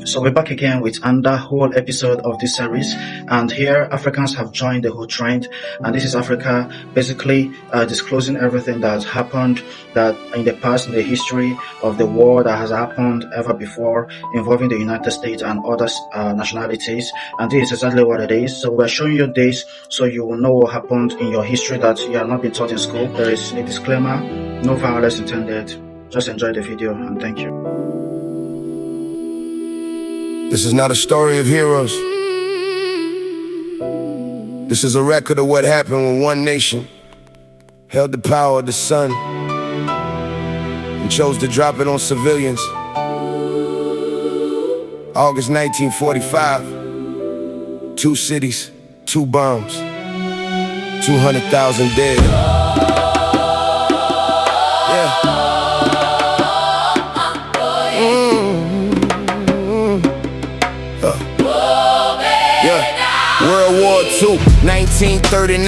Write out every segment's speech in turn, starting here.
So we're back again with another whole episode of this series, and here Africans have joined the whole trend, and this is Africa basically disclosing everything that's happened that in the past, in the history of the war that has happened ever before involving the United States and other nationalities, and this is exactly what it is. So we're showing you this so you will know what happened in your history that you have not been taught in school. There is a disclaimer, no violence intended. Just enjoy the video and thank you. This is not a story of heroes. This is a record of what happened when one nation held the power of the sun and chose to drop it on civilians. August 1945, 2 cities, 2 bombs, 200,000 dead. Yeah. World War II, 1939.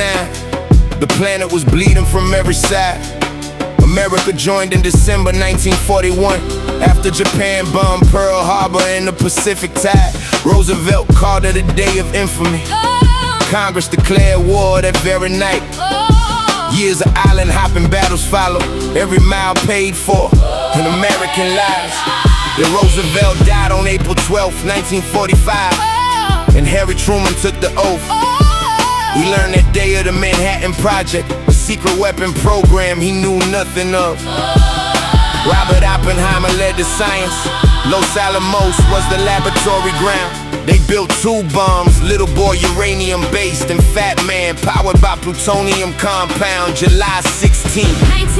The planet was bleeding from every side. America joined in December 1941 after Japan bombed Pearl Harbor in the Pacific Tide. Roosevelt called it a day of infamy. Congress declared war that very night. Years of island hopping battles followed, every mile paid for in American lives. Then Roosevelt died on April 12, 1945. And Harry Truman took the oath. We learned that day of the Manhattan Project, a secret weapon program he knew nothing of. Robert Oppenheimer led the science. Los Alamos was the laboratory ground. They built 2 bombs, Little Boy uranium based, and Fat Man powered by plutonium compound. July 16,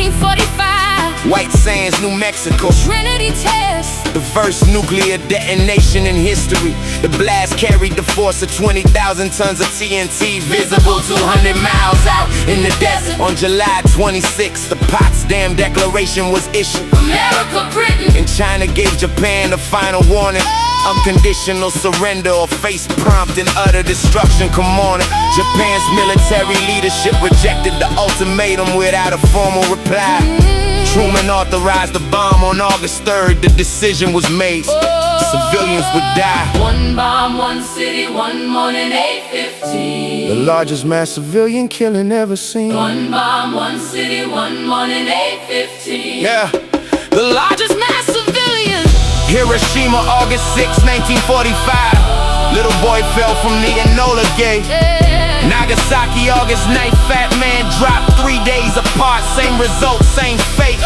1945, White Sands, New Mexico. Trinity test, the first nuclear detonation in history. The blast carried the force of 20,000 tons of TNT, visible 200 miles out in the desert. On July 26, the Potsdam Declaration was issued. America, Britain, and China gave Japan a final warning. Unconditional surrender or face prompt and utter destruction. Come on it. Japan's military leadership rejected the ultimatum without a formal reply. Truman authorized the bomb on August 3rd. The decision was made. Civilians would die. 1 bomb, 1 city, 1 morning, 8:15. The largest mass civilian killing ever seen. 1 bomb, 1 city, 1 morning, 8:15. Yeah. The largest mass civilian. Hiroshima, August 6, 1945. Little boy fell from the Enola Gay. Nagasaki, August 9th. Fat Man dropped 3 days apart. Same result, same fate.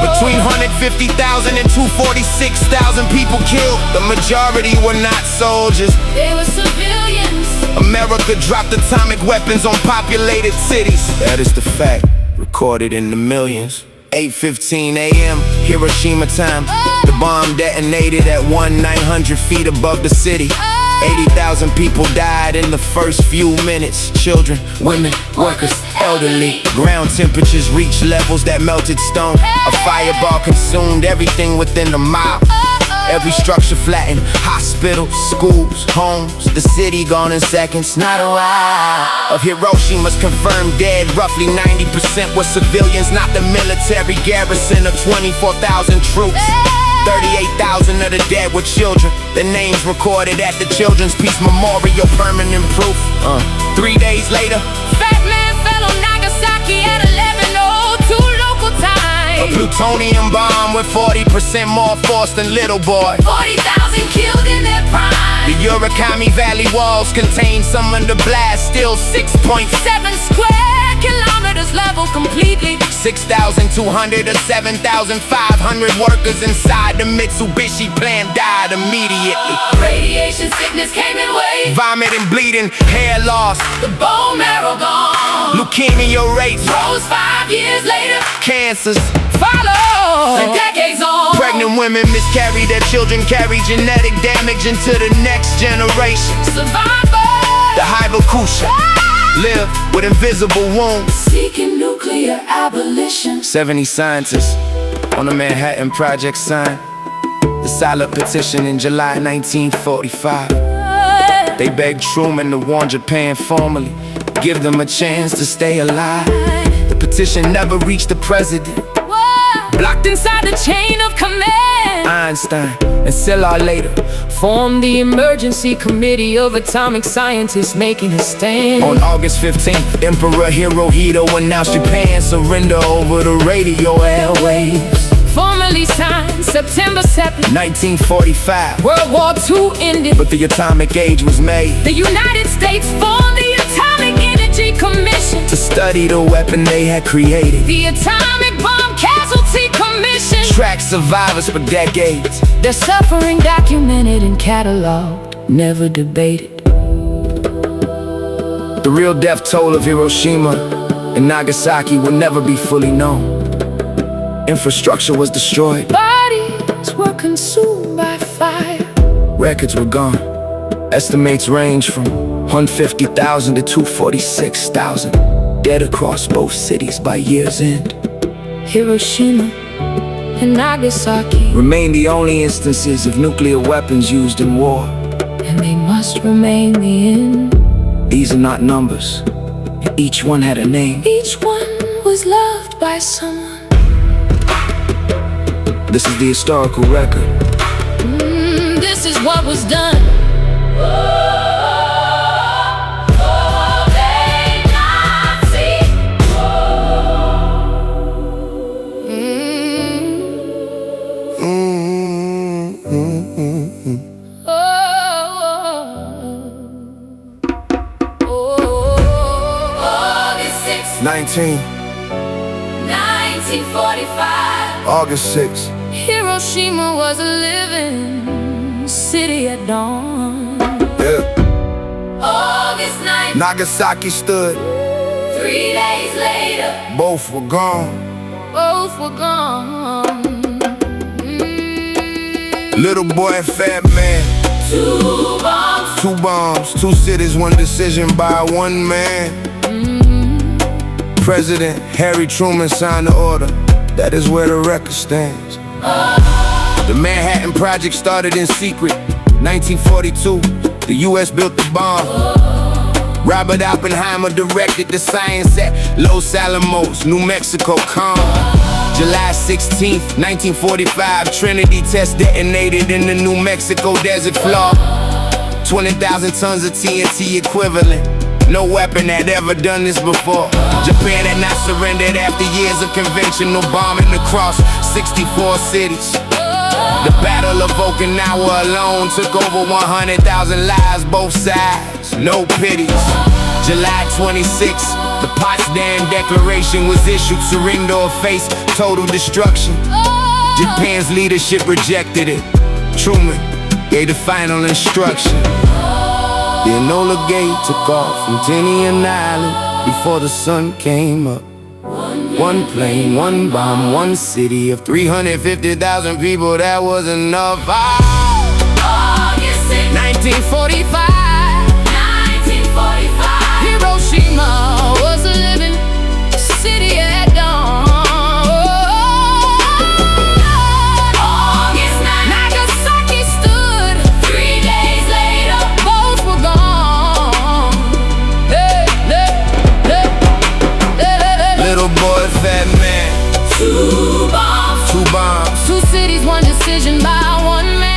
Between 150,000 and 246,000 people killed. The majority were not soldiers. They were civilians. America dropped atomic weapons on populated cities. That is the fact, recorded in the millions. 8:15 a.m. Hiroshima time. The bomb detonated at 1,900 feet above the city. 80,000 people died in the first few minutes. Children, women, workers, elderly. Ground temperatures reached levels that melted stone. A fireball consumed everything within a mile. Every structure flattened. Hospitals, schools, homes. The city gone in seconds. Not a while. Of Hiroshima's confirmed dead, roughly 90% were civilians, not the military garrison of 24,000 troops. 38,000 of the dead were children. The names recorded at the Children's Peace Memorial, permanent proof. 3 days later, Fat Man fell on Nagasaki at 11:02 local time. a plutonium bomb with 40% more force than Little Boy. 40,000 killed in their prime. The Urakami Valley walls contain some of the blast, still 6.7 square kilometers level completely. 6,200 or 7,500 workers inside the Mitsubishi plant died immediately. Radiation sickness came in waves. Vomit and bleeding, hair loss, The bone marrow gone. leukemia rates, Rose 5 years later. cancers. Follow the decades on. Pregnant women miscarry, their children carry genetic damage into the next generation. Survivor. The Hibakusha live with invisible wounds. Seeking nuclear abolition. 70 scientists on the Manhattan Project signed the silent petition in July 1945. They begged Truman to warn Japan formally, give them a chance to stay alive. The petition never reached the president. Blocked inside the chain of command. Einstein and Szilard later formed the Emergency Committee of Atomic Scientists making a stand. On August 15th, Emperor Hirohito announced Japan's surrender over the radio airwaves. Formally signed September 7th, 1945, World War II ended, but the atomic age was made. The United States formed the Atomic Energy Commission to study the weapon they had created. The Atomic Bomb Casualty Commission tracked survivors for decades. Their suffering documented and cataloged, never debated. The real death toll of Hiroshima and Nagasaki will never be fully known. Infrastructure was destroyed. Bodies were consumed by fire. Records were gone. Estimates range from 150,000 to 246,000 dead across both cities by year's end. Hiroshima and Nagasaki remain the only instances of nuclear weapons used in war. And they must remain the end. These are not numbers. Each one had a name. Each one was loved by someone. This is the historical record. This is what was done. August 1945. August 6th. Hiroshima was a living city at dawn. Yeah. August 9th. Nagasaki stood. 3 days later. Both were gone. Both were gone. Little boy and fat man. 2 bombs. 2 bombs. 2 cities, 1 decision by 1 man. President Harry Truman signed the order. That is where the record stands. The Manhattan Project started in secret. 1942, the US built the bomb. Robert Oppenheimer directed the science at Los Alamos, New Mexico. July 16th, 1945, Trinity test detonated in the New Mexico desert floor. 20,000 tons of TNT equivalent. No weapon had ever done this before. Japan had not surrendered after years of conventional bombing across 64 cities. The Battle of Okinawa alone took over 100,000 lives, both sides, no pities. July 26th, the Potsdam Declaration was issued, surrender or face total destruction. Japan's leadership rejected it. Truman gave the final instruction. The Enola Gay took off from Tinian Island before the sun came up. 1 plane, 1 bomb, 1 city of 350,000 people, that was enough. August 6th, 1945. 1945. Hiroshima was a living city at dawn. August 9th. Nagasaki stood. 3 days later. Both were gone. Little boy, fat man. 2 bombs. 2 bombs. 2 cities, 1 decision by 1 man.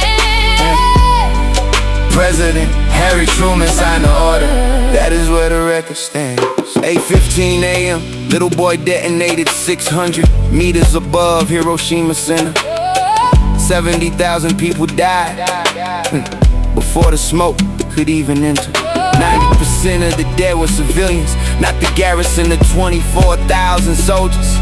President Harry Truman signed the order. That is where the record stands. 8:15 a.m. Little boy detonated 600 meters above Hiroshima Center. 70,000 people died before the smoke could even enter. 90% of the dead were civilians, not the garrison of 24,000 soldiers.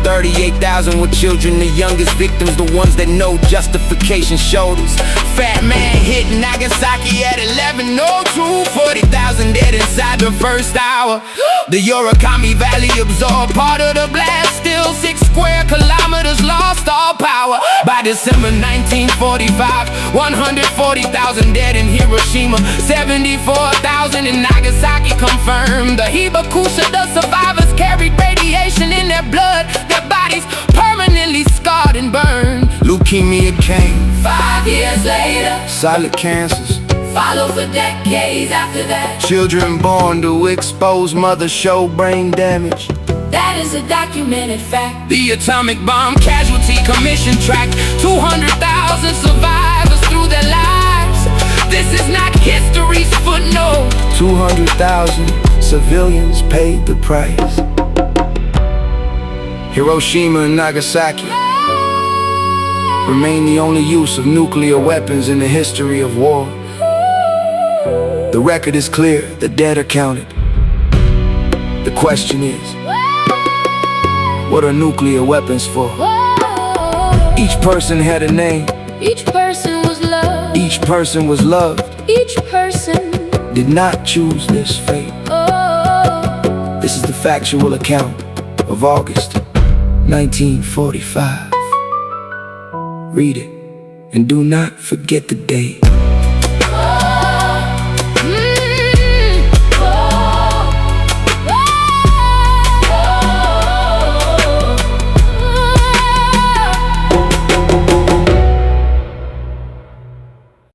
38,000 were children, the youngest victims, the ones that no justification shoulders. Fat man hit Nagasaki at 11:02, 40,000 dead inside the first hour. The Urakami Valley absorbed part of the blast, still 6 square kilometers lost all power. By December 1945, 140,000 dead in Hiroshima, 74,000 in Nagasaki confirmed. The Hibakusha, the survivors carried radiation in their blood, their bodies permanently scarred and burned. Leukemia came 5 years later. solid cancers. Followed for decades after that. Children born to exposed mothers show brain damage. That is a documented fact. The Atomic Bomb Casualty Commission tracked 200,000 survivors through their 200,000 civilians paid the price. Hiroshima and Nagasaki remain the only use of nuclear weapons in the history of war. The record is clear, the dead are counted. The question is, what are nuclear weapons for? Each person had a name. Each person was loved. Each person was loved. Each person did not choose this fate. This is the factual account of August 1945. Read it and do not forget the date.